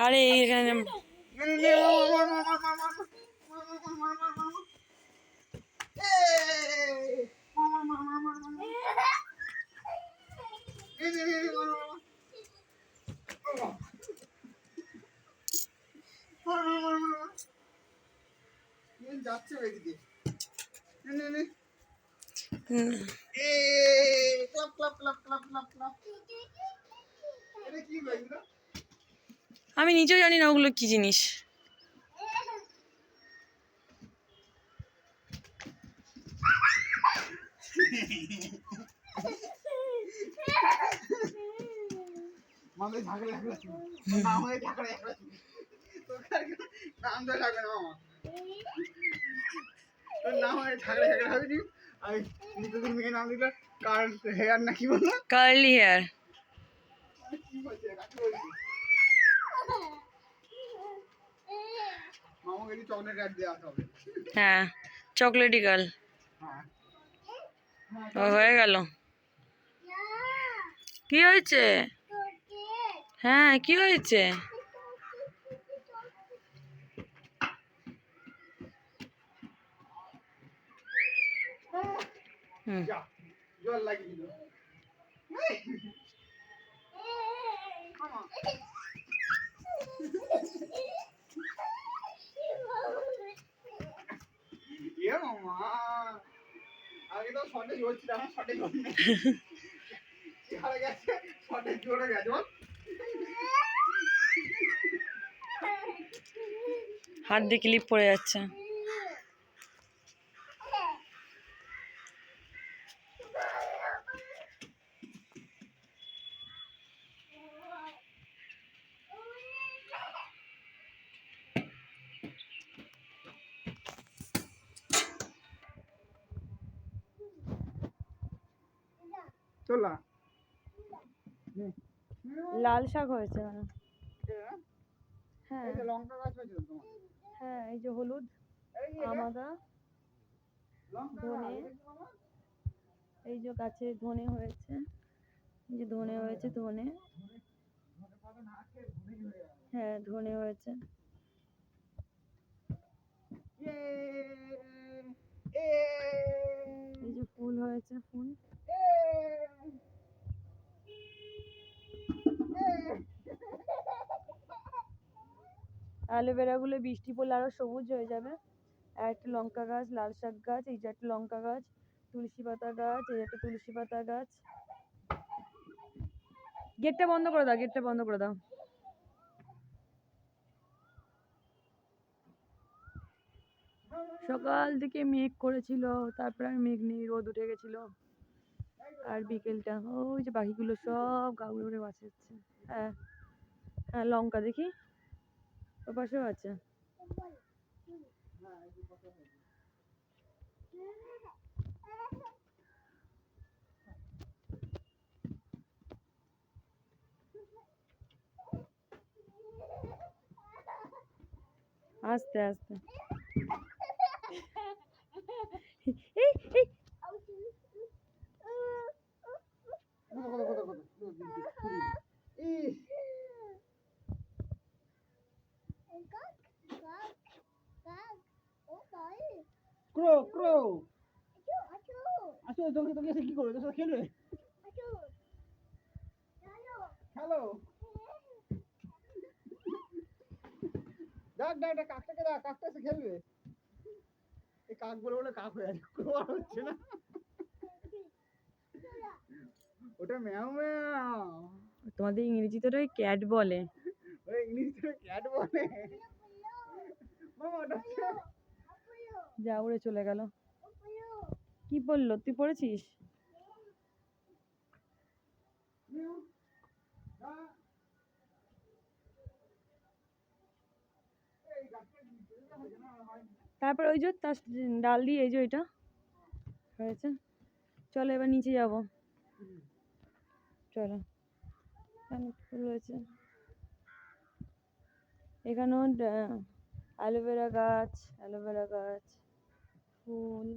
আরে এখানে যাচ্ছে এদিকে আমি নিজেও জানি না ওগুলো কি জিনিস। মামা ঝাঁকড়ে ঝাঁকড়ে নাম হয়ে ঝাঁকড়ে ঝাঁকড়ে নাম ধরে ঝাঁকড়ে মামা তোর নাম হয়ে ঝাঁকড়ে ঝাঁকড়ে হবি আমি নিতুদিন মেয়ে নাম দিল কার্ল হেয়ার না কি বললো কার্লি হেয়ার। কি বলছে মামাকে চকলেট অ্যাড দেওয়া হবে। হ্যাঁ চকলেটি গার্ল। হ্যাঁ ও হয়ে গেল। কি হয়েছে? হ্যাঁ কি হয়েছে? হুম যা জল লাগিয়ে দিল মামা এ মামা আগে তো শটে জোর ছিল আমার শটে জোর নেই চেহারা গেছে শটে জোরে গেছে বল হাত দিয়ে ক্লিপ পড়ে যাচ্ছে। তোলা লাল শাক হয়েছে মানে। হ্যাঁ এই যে লঙ্কা গাছ হয়েছে তোমার হ্যাঁ এই যে হলুদ আমাদা লঙ্কা ধনে এই যে গাছে ধনে হয়েছে। এই যে ধনে হয়েছে ধনে। হ্যাঁ ধনে হয়েছে। এই যে ফুল হয়েছে ফুল। অ্যালোভেরা গুলো বৃষ্টি পড়লে আরো সবুজ হয়ে যাবে। আর একটা লঙ্কা গাছ লাল শাক গাছ এই যে একটা লঙ্কা গাছ তুলসী পাতা গাছ এই একটা তুলসী পাতা গাছ। গেটটা বন্ধ করে দাও গেটটা বন্ধ করে দাও। সকাল থেকে মেঘ করেছিল তারপর আর মেঘ নেই রোদ উঠে গেছিল। আর বিকেলটা ওই যে পাখিগুলো সব গা উড়ে উড়ে বাঁচাচ্ছে। হ্যাঁ হ্যাঁ লঙ্কা দেখি ওর পাশেও আছে। আস্তে আস্তে এই এই ক্রো ক্রো আসো তোকে তোকে এসে কি করবে তোর সাথে খেলবে হ্যালো ডাক ডাক ডাক কাকটাকে ডাক কাকটা এসে খেলবে এই কাক বলে বলে কাক হয়ে আছে কোনো আর হচ্ছে না ওটা ম্যাও ম্যাও তোমাদের ইংরেজিতে ওটা ক্যাট বলে। ওই ইংলিশে ক্যাট বলে মামা ওটা যা উড়ে চলে গেল। কি বললো তুই পড়েছিস? তারপর ওই যে তার ডাল দিয়ে এই যে এটা হয়েছে। চলো এবার নিচে যাব। চলো ফুল হয়েছে এখানেও অ্যালোভেরা গাছ ফুল